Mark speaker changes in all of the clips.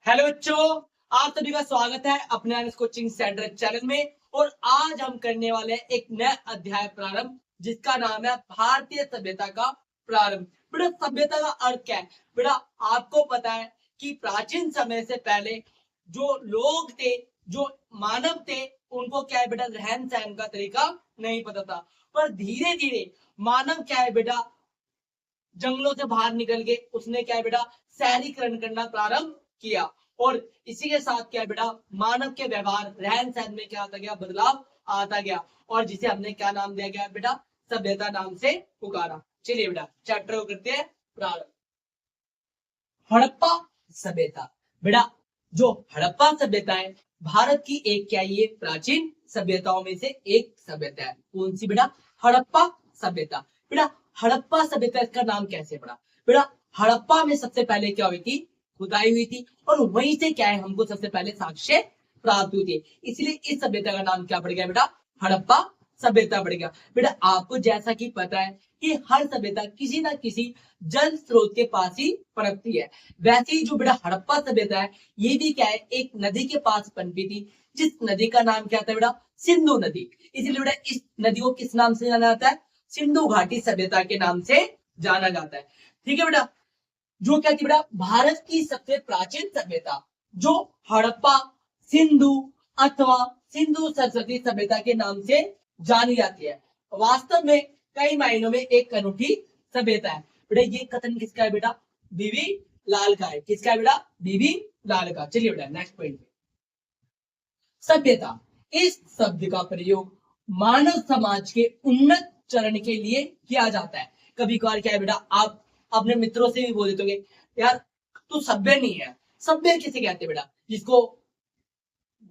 Speaker 1: Hello बच्चों, आप सभी का स्वागत है अपने आनंद कोचिंग सेंटर चैनल में। और आज हम करने वाले हैं एक नया अध्याय प्रारंभ, जिसका नाम है भारतीय सभ्यता का प्रारंभ। बेटा, सभ्यता का अर्थ क्या है? बेटा, आपको पता है कि प्राचीन समय से पहले जो लोग थे, जो मानव थे, उनको क्या है बेटा, रहन सहन का तरीका नहीं पता था। पर धीरे धीरे मानव क्या है बेटा, जंगलों से बाहर निकल के उसने क्या है बेटा, शहरीकरण करना प्रारंभ किया। और इसी के साथ क्या है बेटा, मानव के व्यवहार रहन सहन में क्या आता गया, बदलाव आता गया। और जिसे हमने क्या नाम दिया गया बेटा, सभ्यता नाम से पुकारा। चलिए बेटा, चैप्टर को करते हैं प्रारंभ। हड़प्पा सभ्यता। बेटा, जो हड़प्पा सभ्यता है, भारत की एक क्या ये प्राचीन सभ्यताओं में से एक सभ्यता है। कौन सी बेटा? हड़प्पा सभ्यता। बेटा, हड़प्पा सभ्यता का नाम कैसे पड़ा? बेटा, हड़प्पा में सबसे पहले क्या हुई थी, खुदाई हुई थी, और वहीं से क्या है, हमको सबसे पहले साक्ष्य प्राप्त हुई थी। इसलिए इस सभ्यता का नाम क्या पड़ गया बेटा, हड़प्पा सभ्यता पड़ गया। बेटा, आपको जैसा कि पता है कि हर सभ्यता किसी ना किसी जल स्रोत के पास ही पनपती है। वैसे ही जो बेटा हड़प्पा सभ्यता है, ये भी क्या है, एक नदी के पास पनपी थी, जिस नदी का नाम क्या था बेटा, सिंधु नदी। इसलिए बेटा इस नदी को किस नाम से जाना जाता है? सिंधु घाटी सभ्यता के नाम से जाना जाता है। ठीक है बेटा, जो क्या थी बेटा, भारत की सबसे प्राचीन सभ्यता जो हड़प्पा, सिंधु अथवा सिंधु सरस्वती सभ्यता के नाम से जानी जाती है। वास्तव में कई मायनों में एक अनूठी सभ्यता है। बेटा, ये कथन किसका है बेटा? बीवी लाल का है। किसका है बेटा? बीवी लाल का। चलिए बेटा, नेक्स्ट पॉइंट पे। सभ्यता, इस शब्द का प्रयोग मानव समाज के उन्नत चरण के लिए किया जाता है। कभी कभार क्या है बेटा, आप अपने मित्रों से भी बोल देते होगे, यार तू सभ्य नहीं है। सभ्य किसे कहते हैं बेटा? जिसको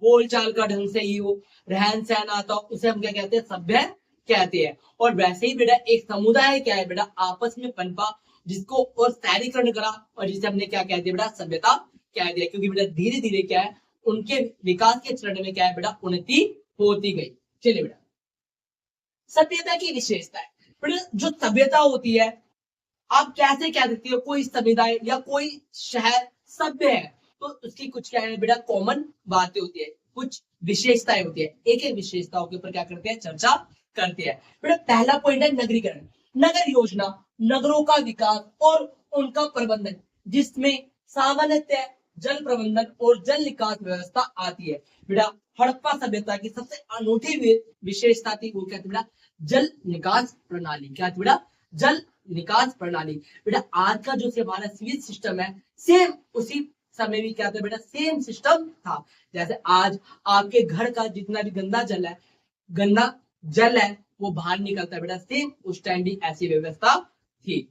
Speaker 1: बोलचाल का ढंग सही हो, रहन सहन आता हो, उसे हम क्या कहते हैं? सभ्य कहते हैं। और वैसे ही बेटा एक समुदाय क्या है बेटा, आपस में पनपा, जिसको और शहरीकरण करा, और जिसे हमने क्या कह दिया बेटा, सभ्यता कह दिया। क्योंकि बेटा धीरे धीरे क्या है, उनके विकास के चरण में क्या है बेटा, उन्नति होती गई। चलिए बेटा, सभ्यता की विशेषता है। बेटा, जो सभ्यता होती है, आप कैसे कह सकते हो कोई समुदाय या कोई शहर सभ्य है? तो उसकी कुछ क्या है बेटा, कॉमन बातें होती है, कुछ विशेषताएं होती है। एक एक विशेषताओं के ऊपर क्या करते हैं, चर्चा करते हैं। बेटा, पहला पॉइंट है नगरीकरण। नगर योजना, नगरों का विकास और उनका प्रबंधन, जिसमें सामान्यतः जल प्रबंधन और जल निकास व्यवस्था आती है। बेटा, हड़प्पा सभ्यता की सबसे अनूठी विशेषता थी, वो क्या थी बेटा? जल निकास प्रणाली। क्या थी बेटा? जल निकास प्रणाली। बेटा, आज का जो हमारा सीवेज सिस्टम है, सेम उसी समय भी क्या था बेटा, सेम सिस्टम था। जैसे आज आपके घर का जितना भी गंदा जल है, वो बाहर निकलता है बेटा, सेम उस टाइम भी ऐसी व्यवस्था थी।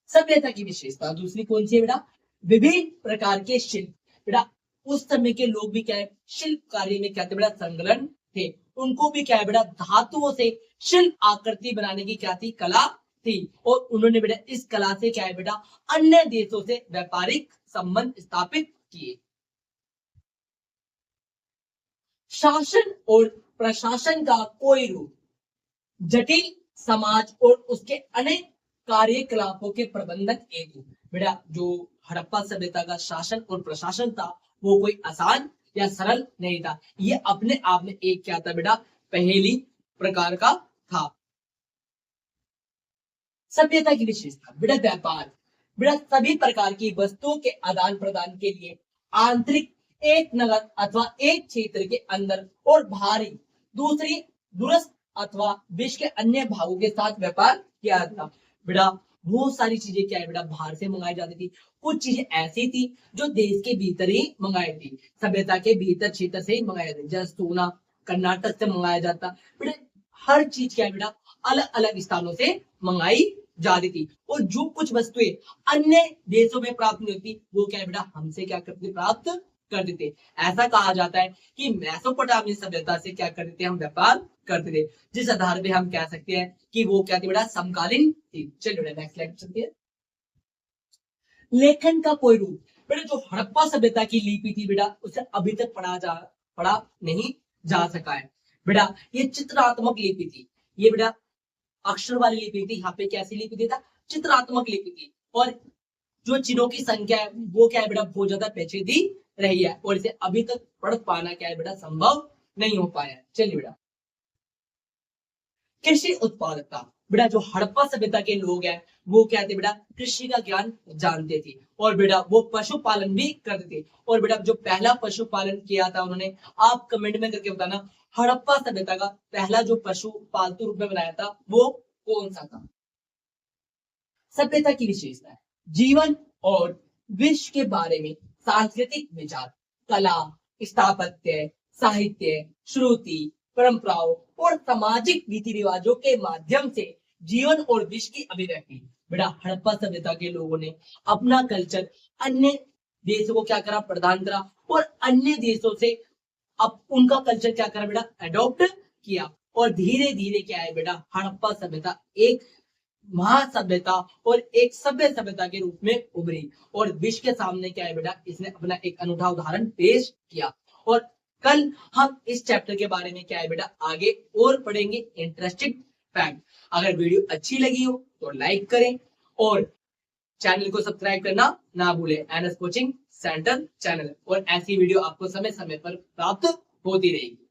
Speaker 1: सभ्यता की विशेषता दूसरी कौन सी है बेटा? विभिन्न प्रकार के शिल्प। बेटा, उस समय के लोग भी क्या है, शिल्प कार्य में क्या थे बेटा, संलग्न थे। उनको भी क्या है बेटा, धातुओं से शिल्प आकृति बनाने की क्या थी, कला थी। और उन्होंने बेटा इस कला से क्या है बेटा, अन्य देशों से व्यापारिक संबंध स्थापित किए। शासन और प्रशासन का कोई रूप, जटिल समाज और उसके अनेक कार्यकलापों के प्रबंधन हेतु। बेटा, जो हड़प्पा सभ्यता का शासन और प्रशासन था, वो कोई आसान या सरल नहीं था। ये अपने आप में एक क्या था बेटा, पहेली प्रकार का था। सभ्यता की विशेषता बेटा, व्यापार। बेटा, सभी प्रकार की वस्तुओं के आदान प्रदान के लिए आंतरिक एक नगर अथवा एक क्षेत्र के अंदर और बाहरी दूसरी दूरस्थ अथवा विश्व के अन्य भागों के साथ व्यापार किया जाता। बेटा, बहुत सारी चीजें क्या है बेटा, बाहर से मंगाई जाती थी। कुछ चीजें ऐसी थी जो देश के भीतर ही मंगाई थी, सभ्यता के भीतर क्षेत्र से ही मंगाई जाती। जैसे सोना कर्नाटक से मंगाया जाता। बेटा, हर चीज क्या है बेटा, अलग अलग स्थानों से मंगाई जाती थी। और जो कुछ वस्तुएं अन्य देशों में प्राप्त नहीं होती, वो क्या है बेटा, हमसे क्या करते, प्राप्त करते थे। ऐसा कहा जाता है कि मेसोपोटामियन सभ्यता से क्या करते थे, हम व्यापार करते थे, जिस आधार पे हम कह सकते हैं कि वो क्या थी बेटा, समकालीन थी। चलिए बेटा, नेक्स्ट स्लाइड चलते हैं। लेखन का कोई रूप। बेटा, जो हड़प्पा सभ्यता की लिपि थी बेटा, उसे अभी तक पढ़ा नहीं जा सका है। बेटा, ये चित्रात्मक लिपि थी। ये बेटा अक्षर वाली लिपि थी। यहाँ पे कैसी लिपि थी था, चित्रात्मक लिपि थी। और जो चिन्हों की संख्या है वो क्या है बेटा बहुत ज्यादा पेचीदी रही है और इसे अभी तक पढ़ पाना क्या है बेटा संभव नहीं हो पाया है। चलिए बेटा, कृषि उत्पादकता। बेटा जो हड़प्पा सभ्यता के लोग हैं वो क्या थे बेटा, कृषि का ज्ञान जानते थे और बेटा वो पशुपालन भी करते थे। और बेटा जो पहला पशुपालन किया था उन्होंने, आप कमेंट में करके बताना हड़प्पा सभ्यता का पहला जो पशु पालतू रूप में बनाया था वो कौन सा था। सभ्यता की विशेषता है जीवन और विश्व के बारे में सांस्कृतिक विचार, कला, स्थापत्य, साहित्य, श्रुति, परंपराओं और सामाजिक रीति रिवाजों के माध्यम से जीवन और विश्व की अभिव्यक्ति। बेटा हड़प्पा सभ्यता के लोगों ने अपना कल्चर अन्य देशों को क्या करा, प्रदान करा और अन्य देशों से अब उनका कल्चर क्या करा बेटा, अडॉप्ट किया। और धीरे धीरे क्या है बेटा, हड़प्पा सभ्यता एक महासभ्यता और एक सभ्य सभ्यता के रूप में उभरी और विश्व के सामने क्या है बेटा, इसने अपना एक अनूठा उदाहरण पेश किया। और कल हम इस चैप्टर के बारे में क्या है बेटा आगे और पढ़ेंगे इंटरेस्टिंग फैक्ट। अगर वीडियो अच्छी लगी हो तो लाइक करें और चैनल को सब्सक्राइब करना ना भूलें, एनएस कोचिंग सेंटर चैनल। और ऐसी वीडियो आपको समय समय पर प्राप्त होती रहेगी।